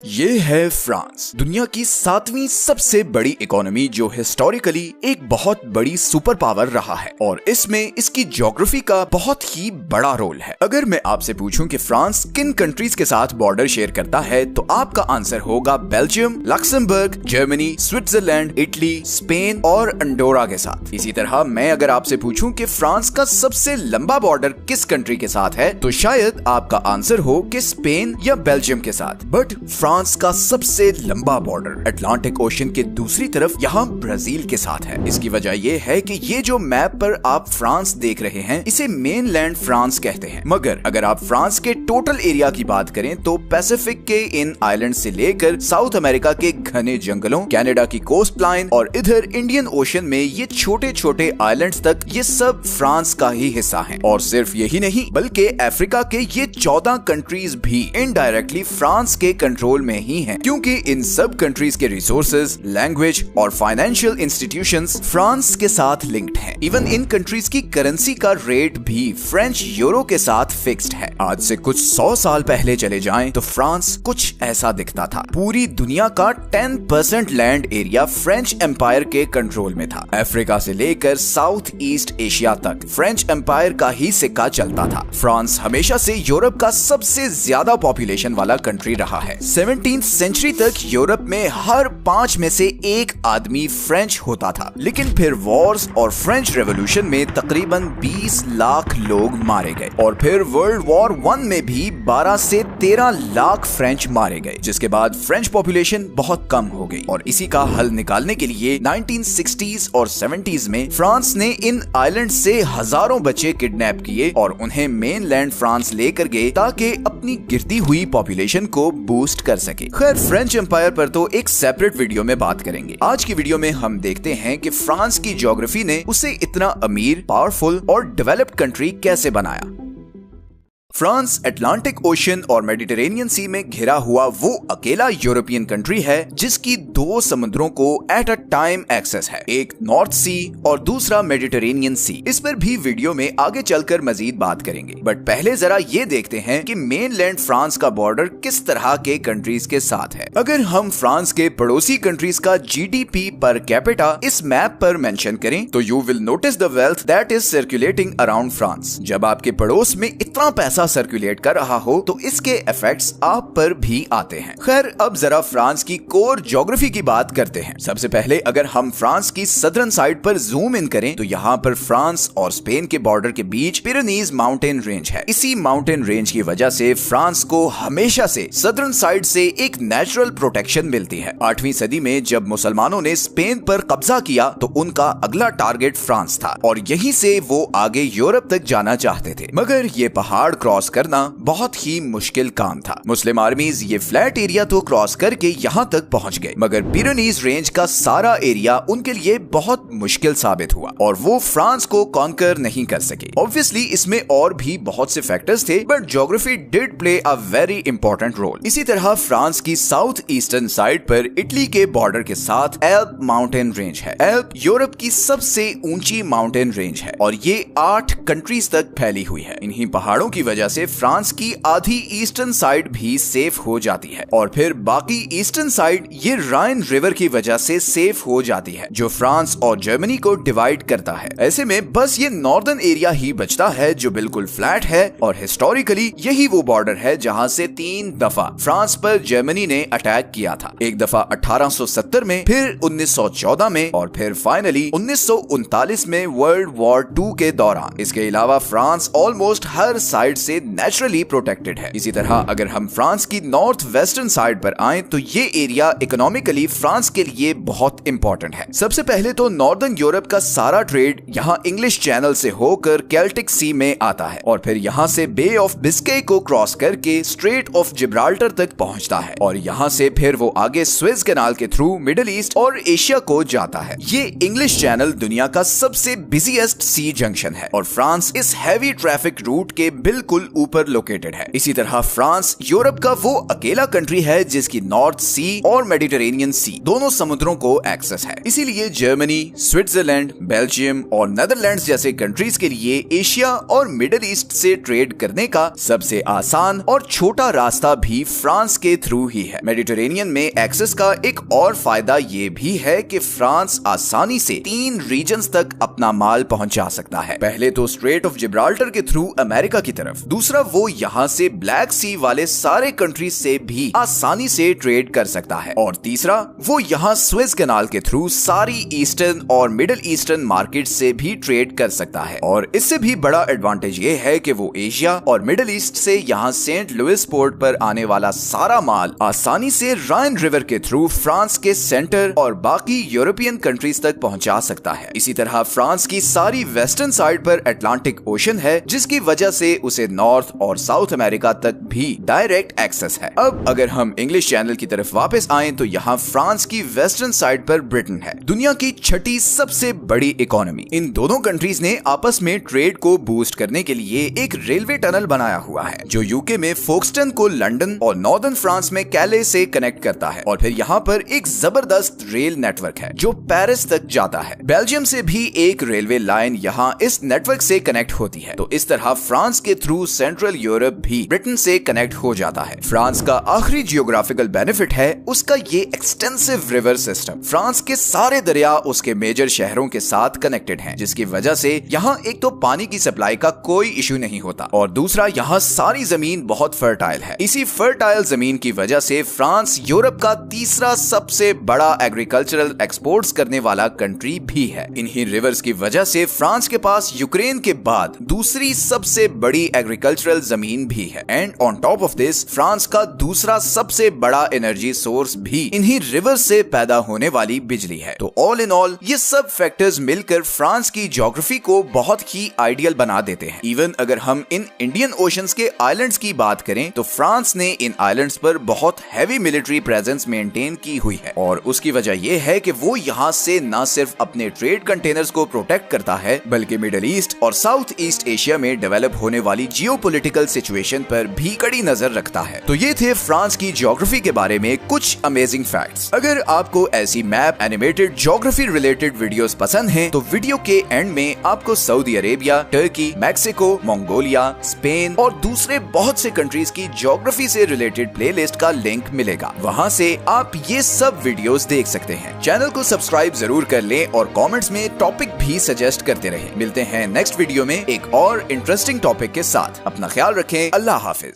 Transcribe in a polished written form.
ये है फ्रांस, दुनिया की 7वीं सबसे बड़ी इकोनॉमी जो हिस्टोरिकली एक बहुत बड़ी सुपर पावर रहा है और इसमें इसकी ज्योग्राफी का बहुत ही बड़ा रोल है। अगर मैं आपसे पूछूं कि फ्रांस किन कंट्रीज के साथ बॉर्डर शेयर करता है तो आपका आंसर होगा Belgium, Luxembourg, Germany, Switzerland, Italy, Spain और अंडोरा के साथ। इसी तरह मैं अगर आपसे पूछूं कि फ्रांस का सबसे लंबा बॉर्डर किस कंट्री के साथ है तो शायद आपका आंसर हो कि स्पेन या बेल्जियम के साथ। बट फ्रांस का सबसे लंबा बॉर्डर अटलांटिक ओशन के दूसरी तरफ यहाँ ब्राजील के साथ है। इसकी वजह यह है कि ये जो मैप पर आप फ्रांस देख रहे हैं इसे मेनलैंड फ्रांस कहते हैं, मगर अगर आप फ्रांस के टोटल एरिया की बात करें तो पैसिफिक के इन आइलैंड से लेकर साउथ अमेरिका के घने जंगलों, कनाडा की कोस्ट लाइन और इधर इंडियन ओशन में ये छोटे छोटे आइलैंड्स तक ये सब फ्रांस का ही हिस्सा हैं। और सिर्फ यही नहीं बल्कि अफ्रीका के ये 14 कंट्रीज भी इनडायरेक्टली फ्रांस के कंट्रोल में ही हैं, क्योंकि इन सब कंट्रीज के रिसोर्सेज, लैंग्वेज और फाइनेंशियल इंस्टीट्यूशंस फ्रांस के साथ लिंक्ड हैं। इवन इन कंट्रीज की करेंसी का रेट भी फ्रेंच यूरो के साथ फिक्स्ड है। आज से कुछ 100 साल पहले चले जाएं तो फ्रांस कुछ ऐसा दिखता था। पूरी दुनिया का 10% लैंड एरिया फ्रेंच एम्पायर के कंट्रोल में था। अफ्रीका से लेकर साउथ ईस्ट एशिया तक फ्रेंच एम्पायर का ही सिक्का चलता था। फ्रांस हमेशा से यूरोप का सबसे ज्यादा पॉपुलेशन वाला कंट्री रहा है। 17वीं सेंचुरी तक यूरोप में हर 5 में से 1 आदमी फ्रेंच होता था, लेकिन फिर वॉर्स और फ्रेंच रेवोल्यूशन में तकरीबन 20 लाख लोग मारे गए और फिर वर्ल्ड वॉर 1 में भी 12 से 13 लाख फ्रेंच मारे गए, जिसके बाद फ्रेंच पॉपुलेशन बहुत कम हो गई। और इसी का हल निकालने के लिए 1960s और 70s में फ्रांस ने इन आइलैंड से हजारों बच्चे किडनैप किए और उन्हें मेनलैंड फ्रांस लेकर गए ताकि अपनी गिरती हुई पॉपुलेशन को बूस्ट कर सके। खैर, फ्रेंच एम्पायर पर तो एक सेपरेट वीडियो में बात करेंगे। आज की वीडियो में हम देखते हैं कि फ्रांस की ज्योग्राफी ने उसे इतना अमीर, पावरफुल और डेवलप्ड कंट्री कैसे बनाया। फ्रांस अटलांटिक ओशन और मेडिटेरेनियन सी में घिरा हुआ वो अकेला यूरोपियन कंट्री है जिसकी 2 समुद्रों को एट अ टाइम एक्सेस है, एक नॉर्थ सी और दूसरा मेडिटेरेनियन सी। इस पर भी वीडियो में आगे चलकर मजीद बात करेंगे, बट पहले जरा ये देखते हैं कि मेनलैंड फ्रांस का बॉर्डर किस तरह के कंट्रीज के साथ है। अगर हम फ्रांस के पड़ोसी कंट्रीज का जीडीपी पर कैपिटा इस मैप पर मेंशन करें तो you will notice the wealth that is circulating around France. जब आपके पड़ोस में इतना पैसा सर्कुलेट कर रहा हो तो इसके इफेक्ट्स आप पर भी आते हैं। खैर, अब जरा फ्रांस की कोर ज्योग्राफी की बात करते हैं। सबसे पहले अगर हम फ्रांस की सदर्न साइड पर जूम इन करें तो यहाँ पर फ्रांस और स्पेन के बॉर्डर के बीच पिरेनीज माउंटेन रेंज है। इसी माउंटेन रेंज की वजह से फ्रांस को हमेशा से सदर्न साइड से एक नेचुरल प्रोटेक्शन मिलती है। 8वीं सदी में जब मुसलमानों ने स्पेन पर कब्जा किया तो उनका अगला टारगेट फ्रांस था और यहीं से वो आगे यूरोप तक जाना चाहते थे, मगर ये पहाड़ क्रॉस करना बहुत ही मुश्किल काम था। मुस्लिम आर्मीज ये फ्लैट एरिया तो क्रॉस करके यहाँ तक पहुँच गए, मगर पिरेनीज रेंज का सारा एरिया उनके लिए बहुत मुश्किल साबित हुआ और वो फ्रांस को कॉन्कर नहीं कर सके। ऑब्वियसली इसमें और भी बहुत से फैक्टर्स थे, but geography did play a very important role. इसी तरह फ्रांस की साउथ ईस्टर्न साइड पर इटली के बॉर्डर के साथ एल्प माउंटेन रेंज है। एल्प यूरोप की सबसे ऊंची माउंटेन रेंज है और ये 8 कंट्रीज तक फैली हुई है। इन्हीं पहाड़ों की वजह से फ्रांस की आधी ईस्टर्न साइड भी सेफ हो जाती है और फिर बाकी ईस्टर्न साइड ये राइन रिवर की वजह से सेफ हो जाती है, जो फ्रांस और जर्मनी को डिवाइड करता है। ऐसे में बस ये नॉर्दर्न एरिया ही बचता है जो बिल्कुल फ्लैट है और हिस्टोरिकली यही वो बॉर्डर है जहां से 3 दफा फ्रांस पर जर्मनी ने अटैक किया था। एक दफा 1870 में, फिर 1914 में और फिर फाइनली 1939 में वर्ल्ड वॉर 2 के दौरान। इसके अलावा फ्रांस ऑलमोस्ट हर साइड से नेचुरली प्रोटेक्टेड है। इसी तरह अगर हम फ्रांस की नॉर्थ वेस्टर्न साइड पर आएं तो ये एरिया इकोनॉमिकली फ्रांस के लिए बहुत इंपॉर्टेंट है। सबसे पहले तो नॉर्दर्न यूरोप का सारा ट्रेड यहाँ इंग्लिश चैनल से होकर केल्टिक सी में आता है और फिर यहाँ से बे ऑफ बिस्के को क्रॉस करके स्ट्रेट ऑफ जिब्राल्टर तक पहुँचता है और यहाँ से फिर वो आगे स्विस कैनाल के थ्रू मिडिल ईस्ट और एशिया को जाता है। ये इंग्लिश चैनल दुनिया का सबसे बिजीएस्ट सी जंक्शन है और फ्रांस इस हैवी ट्रैफिक रूट के बिल्कुल बिल्कुल ऊपर लोकेटेड है। इसी तरह फ्रांस यूरोप का वो अकेला कंट्री है जिसकी नॉर्थ सी और मेडिटेरेनियन सी दोनों समुद्रों को एक्सेस है। इसीलिए जर्मनी, स्विट्जरलैंड, बेल्जियम और नेदरलैंड्स जैसे कंट्रीज के लिए एशिया और मिडिल ईस्ट से ट्रेड करने का सबसे आसान और छोटा रास्ता भी फ्रांस के थ्रू ही है। मेडिटेरेनियन में एक्सेस का एक और फायदा ये भी है कि फ्रांस आसानी से 3 रीजन्स तक अपना माल पहुंचा सकता है। पहले तो स्ट्रेट ऑफ जिब्राल्टर के थ्रू अमेरिका की तरफ, दूसरा वो यहाँ से ब्लैक सी वाले सारे कंट्रीज से भी आसानी से ट्रेड कर सकता है, और तीसरा वो यहाँ स्वेज कैनाल के थ्रू सारी ईस्टर्न और मिडिल ईस्टर्न मार्केट से भी ट्रेड कर सकता है। और इससे भी बड़ा एडवांटेज ये है कि वो एशिया और मिडिल ईस्ट से यहाँ सेंट लुइस पोर्ट पर आने वाला सारा माल आसानी से राइन रिवर के थ्रू फ्रांस के सेंटर और बाकी यूरोपियन कंट्रीज तक पहुंचा सकता है। इसी तरह फ्रांस की सारी वेस्टर्न साइड पर अटलांटिक ओशन है, जिसकी वजह से उसे नॉर्थ और साउथ अमेरिका तक भी डायरेक्ट एक्सेस है। अब अगर हम इंग्लिश चैनल की तरफ वापस आएं तो यहाँ फ्रांस की वेस्टर्न साइड पर ब्रिटेन है, दुनिया की 6ठी सबसे बड़ी इकोनॉमी। इन दोनों कंट्रीज ने आपस में ट्रेड को बूस्ट करने के लिए एक रेलवे टनल बनाया हुआ है जो यूके में फोक्सटन को लंदन और नॉर्दर्न फ्रांस में कैले से कनेक्ट करता है, और फिर यहाँ पर एक जबरदस्त रेल नेटवर्क है जो पेरिस तक जाता है। बेल्जियम से भी एक रेलवे लाइन यहाँ इस नेटवर्क से कनेक्ट होती है। तो इस तरह फ्रांस के थ्रू सेंट्रल यूरोप भी ब्रिटेन से कनेक्ट हो जाता है। फ्रांस का आखिरी जियोग्राफिकल बेनिफिट है उसका ये एक्सटेंसिव रिवर सिस्टम। फ्रांस के सारे दरिया उसके मेजर शहरों के साथ कनेक्टेड हैं, जिसकी वजह से यहाँ एक तो पानी की सप्लाई का कोई इशू नहीं होता, और दूसरा यहाँ सारी जमीन बहुत फर्टाइल है। इसी फर्टाइल जमीन की वजह से फ्रांस यूरोप का तीसरा सबसे बड़ा एग्रीकल्चरल एक्सपोर्ट्स करने वाला कंट्री भी है। इन्हीं रिवर्स की वजह से फ्रांस के पास यूक्रेन के बाद दूसरी सबसे बड़ी एग्रीकल्चरल जमीन भी है, and on top of this France का दूसरा सबसे बड़ा एनर्जी सोर्स भी इन्हीं रिवर्स से पैदा होने वाली बिजली है। तो ऑल इन ऑल ये सब फैक्टर्स मिलकर फ्रांस की ज्योग्राफी को बहुत ही आइडियल बना देते हैं। इवन अगर हम इन इंडियन ओशंस के आइलैंड्स की बात करें तो फ्रांस ने इन आइलैंड्स पर बहुत हैवी मिलिट्री प्रेजेंस मेंटेन की हुई है, और उसकी वजह यह है कि वो यहाँ से न सिर्फ अपने ट्रेड कंटेनर्स को प्रोटेक्ट करता है बल्कि मिडिल ईस्ट और साउथ ईस्ट एशिया में डेवलप होने वाली जियोपॉलिटिकल सिचुएशन पर भी कड़ी नजर रखता है। तो ये थे फ्रांस की ज्योग्राफी के बारे में कुछ अमेजिंग फैक्ट्स। अगर आपको ऐसी map, animated, geography related videos पसंद हैं तो वीडियो के एंड में आपको Saudi Arabia, Turkey, Mexico, Mongolia, Spain और दूसरे बहुत से कंट्रीज की ज्योग्राफी से रिलेटेड प्लेलिस्ट का लिंक मिलेगा। वहां से आप ये सब वीडियोस देख सकते हैं। चैनल को सब्सक्राइब जरूर कर लें और कमेंट्स में टॉपिक भी सजेस्ट करते रहें। मिलते हैं नेक्स्ट वीडियो में एक और इंटरेस्टिंग टॉपिक के साथ। अपना ख्याल रखें। अल्लाह हाफिज।